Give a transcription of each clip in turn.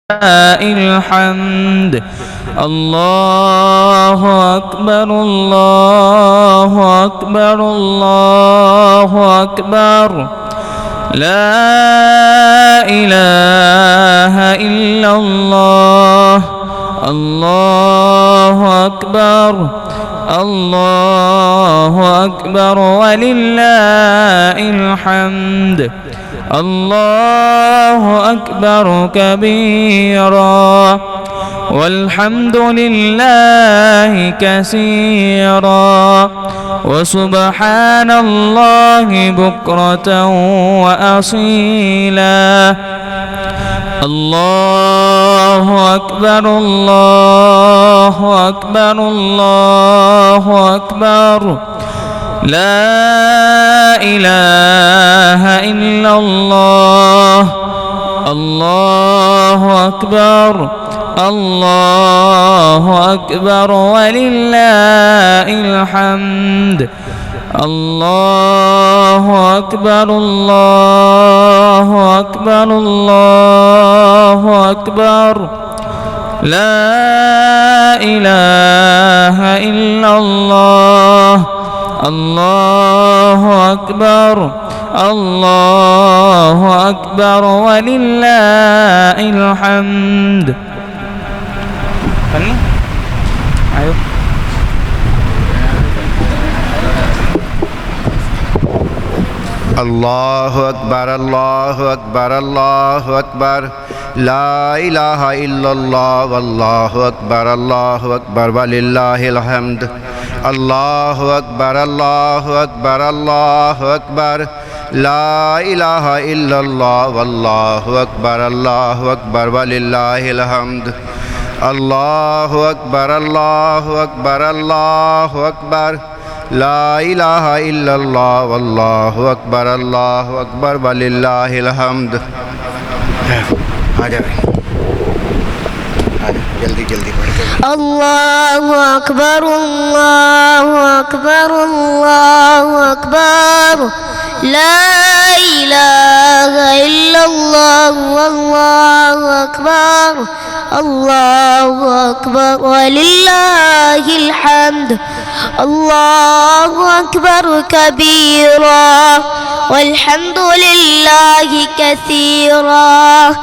الحمد الله أكبر الله أكبر الله أكبر لا إله إلا الله الله أكبر الله أكبر ولله الحمد الله أكبر كبيرا والحمد لله كثيرا وسبحان الله بكرة وأصيلا الله أكبر الله أكبر الله أكبر لا إله إلا الله الله أكبر الله أكبر ولله الحمد الله أكبر الله أكبر الله أكبر لا إله إلا الله الله أكبر الله أكبر ولله الحمد. Ayo. الله أكبر الله أكبر الله أكبر لا إله إلا الله والله أكبر الله أكبر ولله الحمد. الله أكبر الله أكبر الله أكبر لا إله إلا الله والله أكبر الله أكبر ولله الحمد. الله أكبر الله أكبر الله أكبر لا إله إلا الله والله أكبر الله أكبر ولله الحمد. جلدی جلدی الله أكبر الله أكبر الله أكبر لا إله إلا الله والله أكبر الله أكبر ولله الحمد. الله أكبر كبيرا والحمد لله كثيرا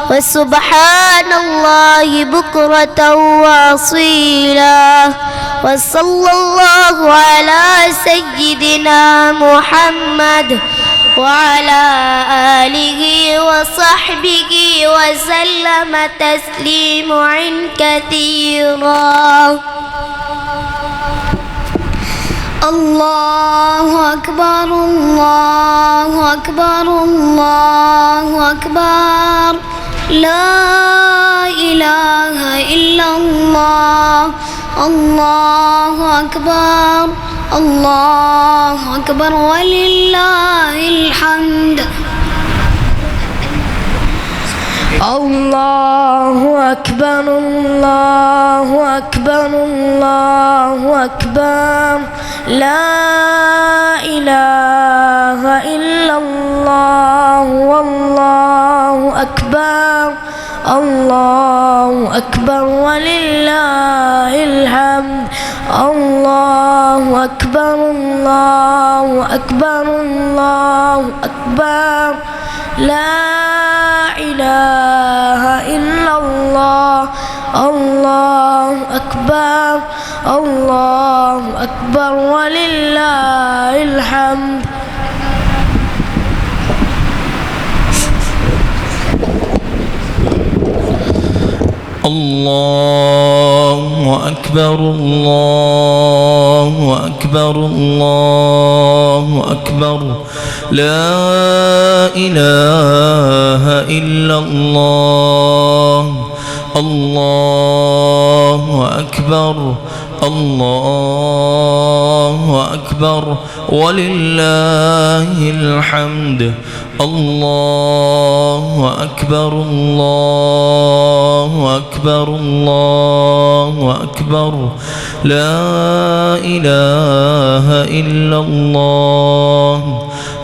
وسبحان الله بكرة وأصيلا وصلى الله على سيدنا محمد وعلى آله وصحبه وسلم تسليما كثيرا. الله أكبر الله أكبر الله أكبر لا إله إلا الله الله أكبر الله أكبر ولله الحمد. الله أكبر الله أكبر الله أكبر لا إله إلا الله والله أكبر الله أكبر ولله الحمد. الله أكبر الله أكبر الله أكبر لا إله إلا الله الله أكبر الله أكبر ولله الحمد. الله أكبر الله أكبر الله أكبر لا إله إلا الله الله أكبر الله أكبر ولله الحمد. الله أكبر الله أكبر الله أكبر لا إله إلا الله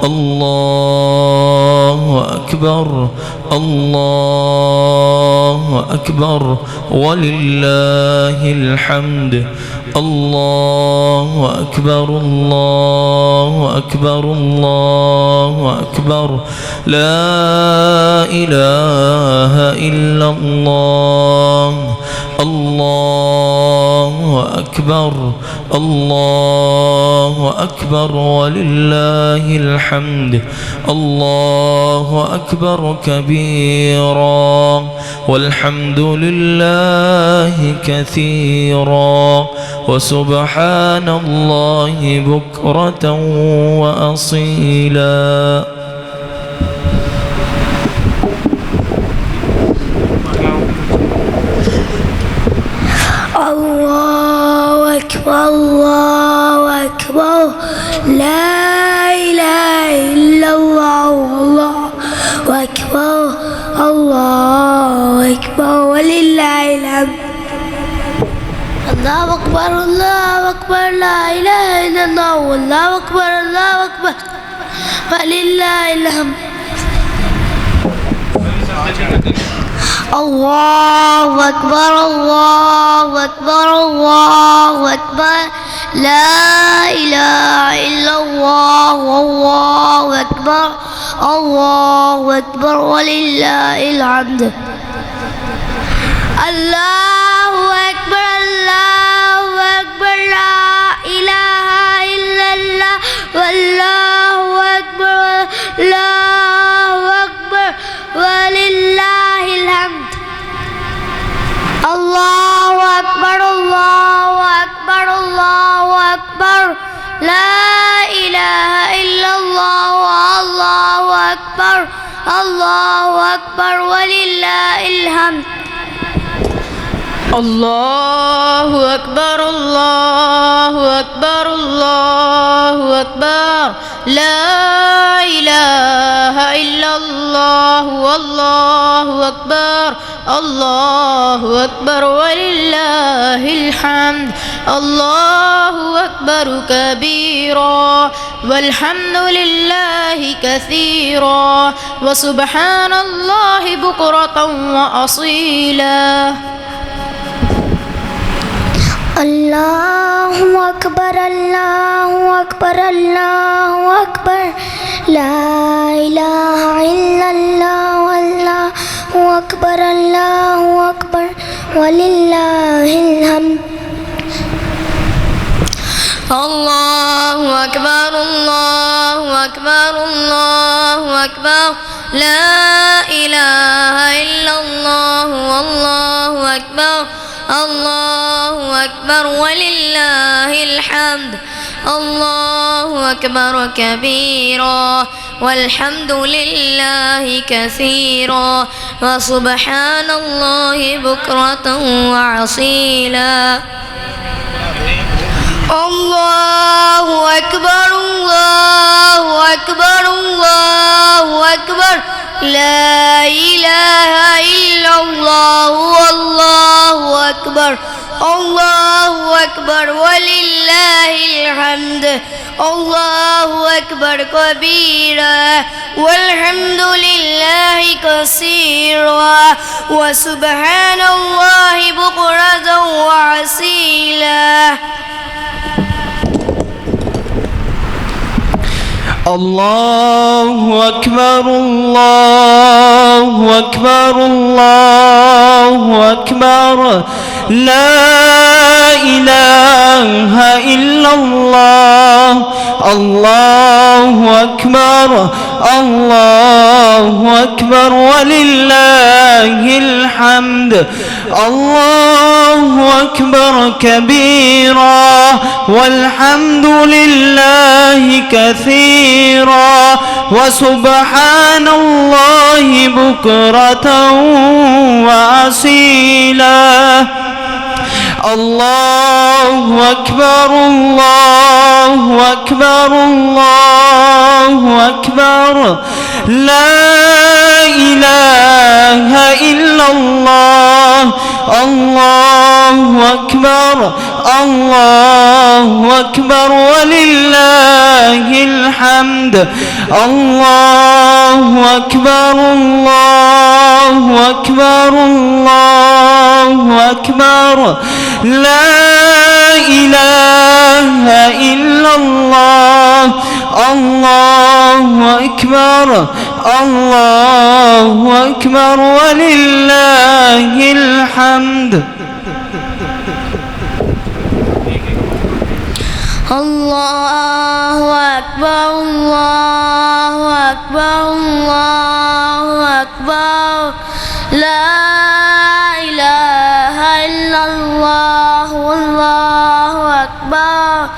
الله أكبر الله أكبر ولله الحمد الله أكبر الله أكبر الله أكبر لا إله إلا الله الله أكبر الله أكبر ولله الحمد الله أكبر كبيرا والحمد لله كثيرا وسبحان الله بكرة وأصيلا الله أكبر الله أكبر لا إله إلا الله الله أكبر الله أكبر ولله الحمد الله أكبر الله أكبر لا إله إلا الله والله أكبر الله أكبر ولله الحمد الله أكبر الله أكبر الله أكبر لا إله إلا الله والله أكبر الله أكبر ولله الحمد الله أكبر الله أكبر لا إله إلا الله والله أكبر الله أكبر ولله الحمد الله أكبر الله أكبر الله أكبر لا إله إلا الله والله أكبر الله أكبر ولله الحمد الله أكبر الله أكبر الله أكبر لا إله إلا الله والله أكبر الله أكبر ولله الحمد الله أكبر كبيرا والحمد لله كثيرا وسبحان الله بكرة وأصيلا الله أكبر الله أكبر الله أكبر لا إله إلا الله والله أكبر الله أكبر ولله الحمد الله أكبر الله أكبر الله أكبر لا إله إلا الله والله أكبر الله أكبر ولله الحمد الله أكبر كبيرا والحمد لله كثيرا وسبحان الله بكرة وأصيلا الله أكبر الله أكبر الله أكبر لا إله إلا الله والله أكبر الله أكبر ولله الحمد الله أكبر كبيرا والحمد لله كثيرا وسبحان الله بكرة وأصيلا الله أكبر الله أكبر الله أكبر لا إله إلا الله الله أكبر الله أكبر ولله الحمد الله أكبر كبيرا والحمد لله كثيرا وسبحان الله بكرة وأصيلا الله أكبر الله أكبر الله أكبر لا إله إلا الله الله أكبر الله أكبر ولله الحمد الله أكبر الله أكبر الله أكبر لا إله إلا الله الله أكبر الله أكبر ولله الحمد الله أكبر الله أكبر الله أكبر لا إله إلا الله والله أكبر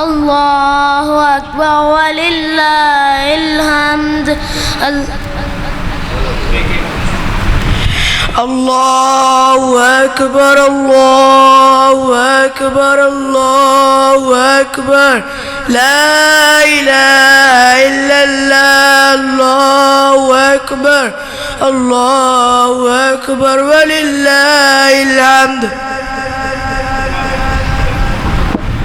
الله أكبر ولله الحمد الله أكبر الله أكبر الله أكبر لا إله إلا الله الله أكبر الله أكبر ولله الحمد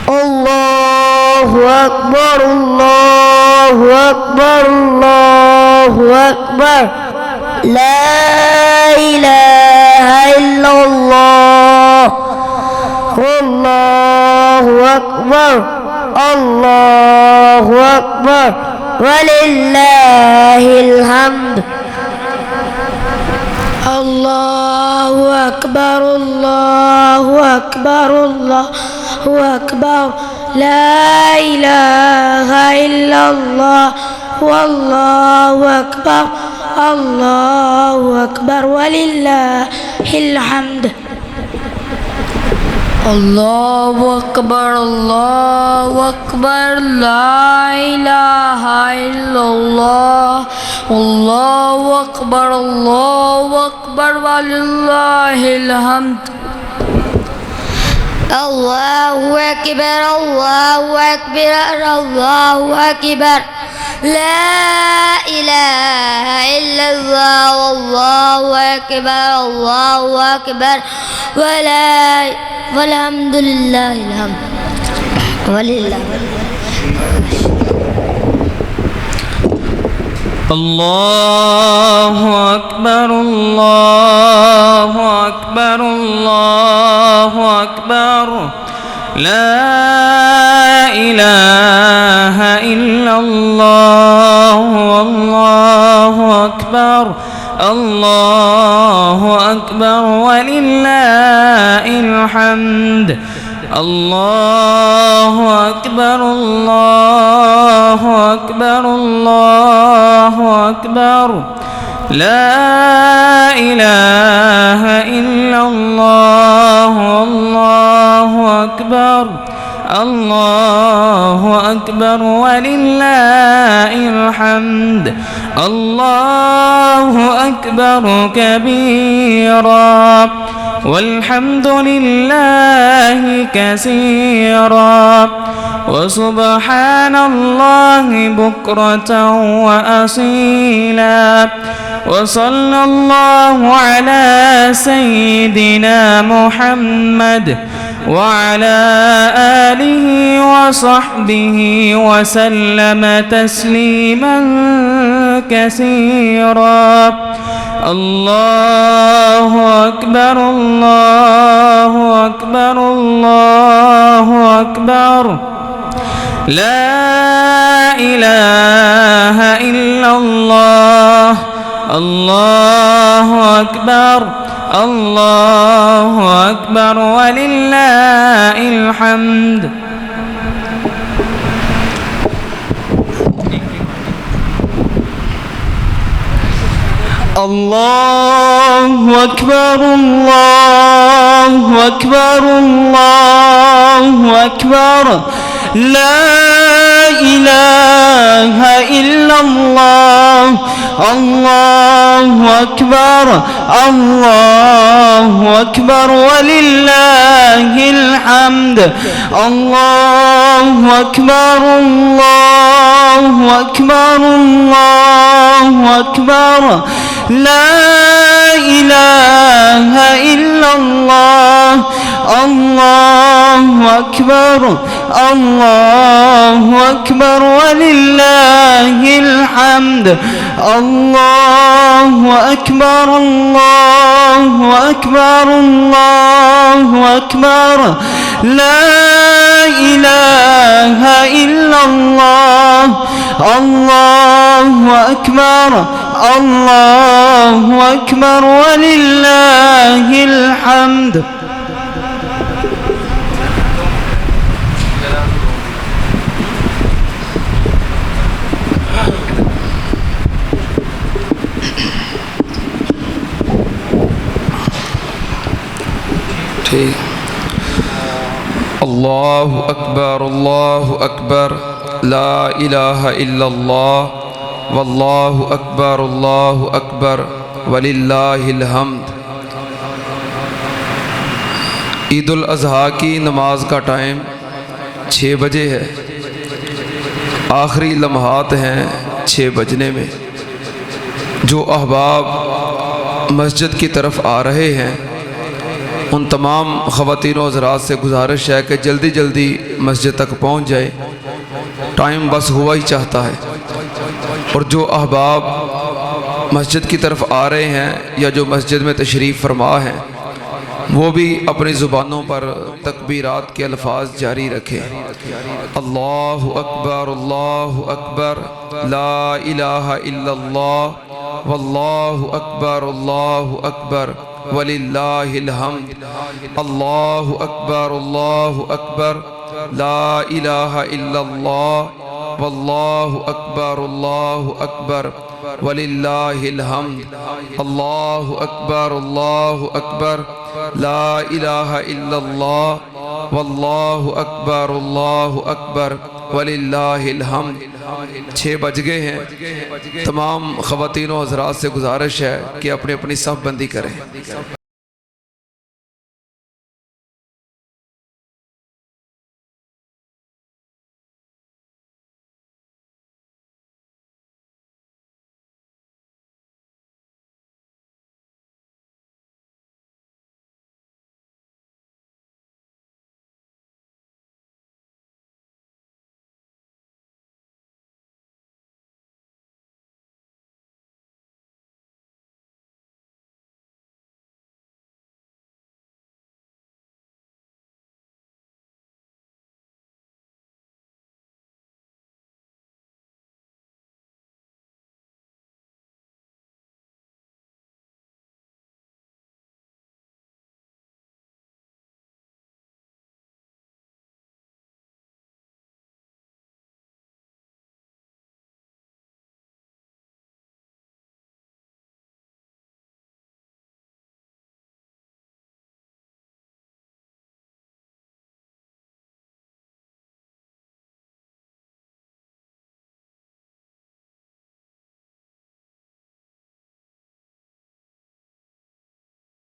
الله أكبر الله أكبر الله أكبر لا إله إلا الله والله أكبر الله أكبر ولله الحمد الله أكبر الله أكبر الله أكبر لا إله إلا الله والله أكبر الله أكبر ولله الحمد الله أكبر الله أكبر لا إله إلا الله والله أكبر الله أكبر ولله الحمد الله أكبر الله أكبر الله أكبر لا إله إلا الله والله أكبر الله أكبر والحمد لله الحمد ولله الله أكبر الله أكبر الله أكبر لا إله إلا الله والله أكبر الله أكبر ولله الحمد الله أكبر الله أكبر الله أكبر لا إله إلا الله والله أكبر الله أكبر ولله الحمد الله أكبر كبيرا والحمد لله كثيرا وسبحان الله بكرة وأصيلا وصلى الله على سيدنا محمد وعلى آله وصحبه وسلم تسليما كثيرا الله أكبر الله أكبر الله أكبر لا إله إلا الله الله أكبر الله أكبر ولله الحمد الله أكبر الله أكبر الله أكبر لا إله إلا الله الله أكبر الله أكبر ولله الحمد الله أكبر الله أكبر الله أكبر لا إله إلا الله الله أكبر الله أكبر ولله الحمد الله أكبر الله أكبر الله أكبر لا إله إلا الله الله أكبر الله أكبر ولله الحمد اللہ اکبر لا الہ الا اللہ واللہ اکبر وللہ الحمد۔ عید الاضحیٰ کی نماز کا ٹائم 6 بجے ہے، آخری لمحات ہیں 6 بجنے میں۔ جو احباب مسجد کی طرف آ رہے ہیں ان تمام خواتین و حضرات سے گزارش ہے کہ جلدی جلدی مسجد تک پہنچ جائے، ٹائم بس ہوا ہی چاہتا ہے۔ اور جو احباب مسجد کی طرف آ رہے ہیں یا جو مسجد میں تشریف فرما ہیں وہ بھی اپنی زبانوں پر تکبیرات کے الفاظ جاری رکھیں۔ اللہ اکبر لا الہ الا اللہ واللہ اکبر وللہ الحمد۔ اللہ اکبر لا الہ الا اللہ واللہ اکبر وللہ الحمد۔ اللہ اکبر لا الہ الا اللہ واللہ اکبر وللہ الحمد۔ 6 بج گئے ہیں، تمام خواتین و حضرات سے گزارش ہے کہ اپنی اپنی صف بندی کریں۔